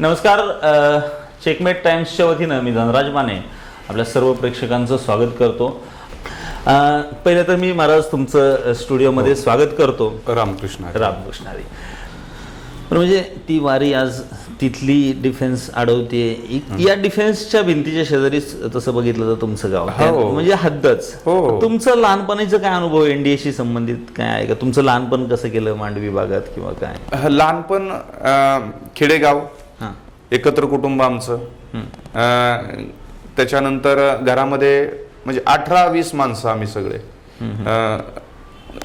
नमस्कार. चेकमेट टाइम्सच्या वतीनं मी धनराज माने आपल्या सर्व प्रेक्षकांचं स्वागत करतो. पहिलं तर मी महाराज तुमचं स्टुडिओमध्ये स्वागत करतो. रामकृष्ण रामकृष्णारी. पण म्हणजे ती वारी आज तिथली डिफेन्स अडवते. या डिफेन्सच्या भिंतीच्या शेजारीच तसं बघितलं तर तुमचं गाव म्हणजे हद्दच. तुमचं लहानपणीचं काय अनुभव एनडीएशी संबंधित काय आहे का? तुमचं लहानपण कसं केलं मांडवी भागात किंवा काय? लहानपण खेडेगाव, एकत्र कुटुंब आमचं. त्याच्यानंतर घरामध्ये म्हणजे 18-20 माणसं आम्ही सगळे.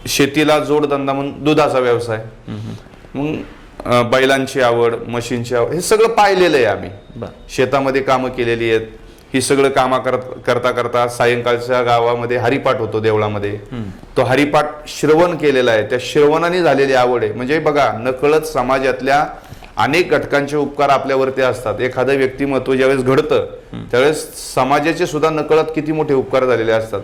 शेतीला जोडधंदा म्हणून दुधाचा व्यवसाय, मग बैलांची आवड, मशीनची आवड, हे सगळं पाहिलेलं आहे आम्ही. शेतामध्ये कामं केलेली आहेत. ही सगळं कामं करता करता सायंकाळच्या गावामध्ये हरिपाठ होतो देवळामध्ये. तो हरिपाठ श्रवण केलेला आहे. त्या श्रवणाने झालेली आवड आहे. म्हणजे बघा, नकळत समाजातल्या अनेक घटकांचे उपकार आपल्यावरती असतात. एखादं व्यक्तिमत्व ज्यावेळेस घडतं त्यावेळेस समाजाचे सुद्धा नकळत किती मोठे उपकार झालेले असतात.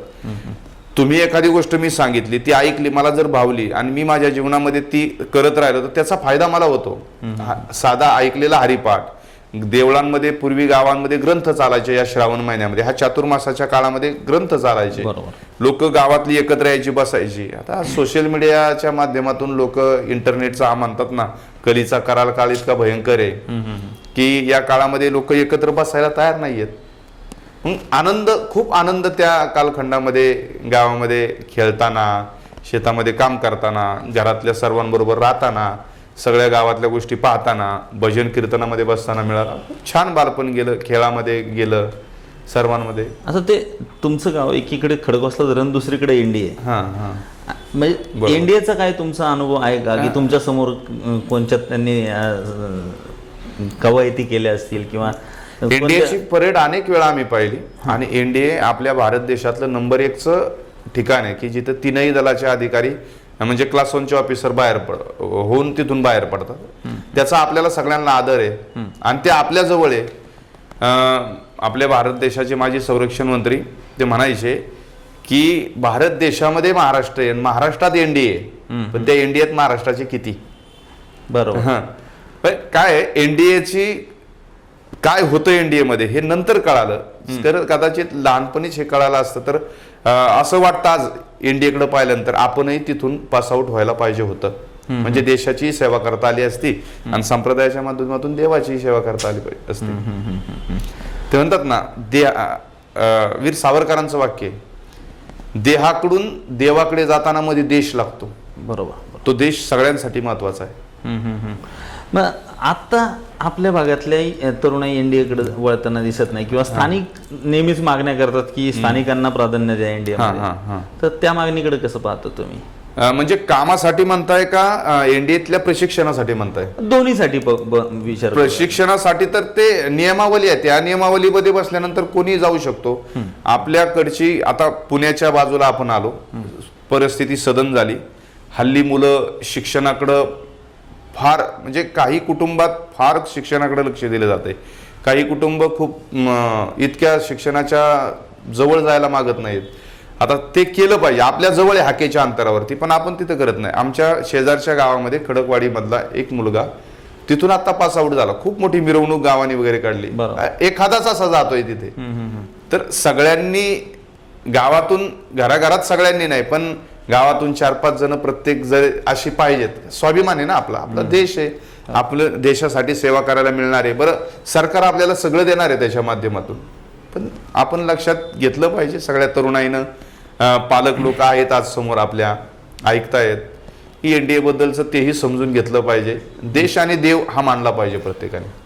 तुम्ही एखादी गोष्ट मी सांगितली, ती ऐकली, मला जर भावली आणि मी माझ्या जीवनामध्ये ती करत राहिलो तर त्याचा फायदा मला होतो. साधा ऐकलेला हरिपाठ, देवळांमध्ये पूर्वी गावांमध्ये ग्रंथ चालायचे. या श्रावण महिन्यामध्ये, हा चातुर्मासाच्या काळामध्ये ग्रंथ चालायचे. लोक गावातली एकत्र यायची, बसायची. आता सोशल मीडियाच्या माध्यमातून लोक इंटरनेटचा म्हणतात ना, कलीचा कराल काळ इतका भयंकर आहे की या काळामध्ये लोक एकत्र बसायला तयार नाहीयेत. आनंद, खूप आनंद त्या कालखंडामध्ये गावामध्ये खेळताना, शेतामध्ये काम करताना, घरातल्या सर्वांबरोबर राहताना, सगळ्या गावातल्या गोष्टी पाहताना, भजन कीर्तनामध्ये बसताना मिळाला. छान बालपण गेलं, खेळामध्ये गेलं सर्वांमध्ये. असं ते तुमचं गाव एकीकडे खडकवासला धरण, दुसरीकडे एनडीए. म्हणजे एनडीएचा काय तुमचा अनुभव आहे का, की तुमच्या समोर कोणत्या त्यांनी कवायती केल्या असतील किंवा? एनडीएची परेड अनेक वेळा आम्ही पाहिली. आणि एनडीए आपल्या भारत देशातलं नंबर 1चं ठिकाण आहे की जिथं तीनही दलाचे अधिकारी म्हणजे क्लास 1चे ऑफिसर होऊन तिथून बाहेर पडतात. त्याचा आपल्याला सगळ्यांना आदर आहे आणि ते आपल्या जवळ आहे. आपल्या भारत देशाचे माजी संरक्षण मंत्री ते म्हणायचे की भारत देशामध्ये महाराष्ट्र आहे, महाराष्ट्रात एनडीए, पण त्या एनडीएत महाराष्ट्राचे किती? बरोबर. काय एनडीएची काय होतं एनडीए मध्ये हे नंतर कळालं. तर कदाचित लहानपणीच हे कळालं असतं तर असं वाटतं आज एनडीएकडे पाहिल्यानंतर आपणही तिथून पासआउट व्हायला पाहिजे होतं. म्हणजे देशाची सेवा करता आली असती आणि संप्रदायाच्या माध्यमातून देवाची सेवा करता आली असती. ते म्हणतात ना, वीर सावरकरांचं वाक्य, देहाकडून देवाकडे जाताना मध्ये देश लागतो. बरोबर. तो देश सगळ्यांसाठी महत्वाचा आहे. मग आता आपल्या भागातल्या तरुणाई एनडीएकडे वळताना दिसत नाही किंवा स्थानिक नेहमीच मागण्या करतात की स्थानिकांना प्राधान्य द्या एनडीए. तर त्या मागणीकडे कसं पाहता तुम्ही? म्हणजे कामासाठी म्हणताय का एनडीएतल्या प्रशिक्षणासाठी म्हणताय? दोन्हीसाठी विचार. प्रशिक्षणासाठी तर ते नियमावली आहे, त्या नियमावलीमध्ये बसल्यानंतर कोणी जाऊ शकतो. आपल्याकडची आता पुण्याच्या बाजूला आपण आलो, परिस्थिती सदन झाली. हल्ली मुलं शिक्षणाकडं फार, म्हणजे काही कुटुंबात फार शिक्षणाकडे लक्ष दिलं जाते. काही कुटुंब खूप इतक्या शिक्षणाच्या जवळ जायला मागत नाहीत. आता ते केलं पाहिजे, आपल्या जवळ आहे हाकेच्या अंतरावरती, पण आपण तिथं करत नाही. आमच्या शेजारच्या गावामध्ये खडकवाडी मधला एक मुलगा तिथून आता पासआउट झाला. खूप मोठी मिरवणूक गावाने वगैरे काढली. एखादाच असा जातोय तिथे. तर सगळ्यांनी गावातून, घराघरात सगळ्यांनी नाही, पण गावातून 4-5 जण प्रत्येक जर अशी पाहिजेत. स्वाभिमान आहे ना आपला, आपला देश आहे, आपलं देशासाठी सेवा करायला मिळणार आहे. बरं, सरकार आपल्याला सगळं देणार आहे त्याच्या माध्यमातून, पण आपण लक्षात घेतलं पाहिजे. सगळ्या तरुणाईनं, पालक लोक आहेत आज समोर आपल्या, ऐकतायत की एनडीए बद्दलचं तेही समजून घेतलं पाहिजे. देश आणि देव हा मानला पाहिजे प्रत्येकाने.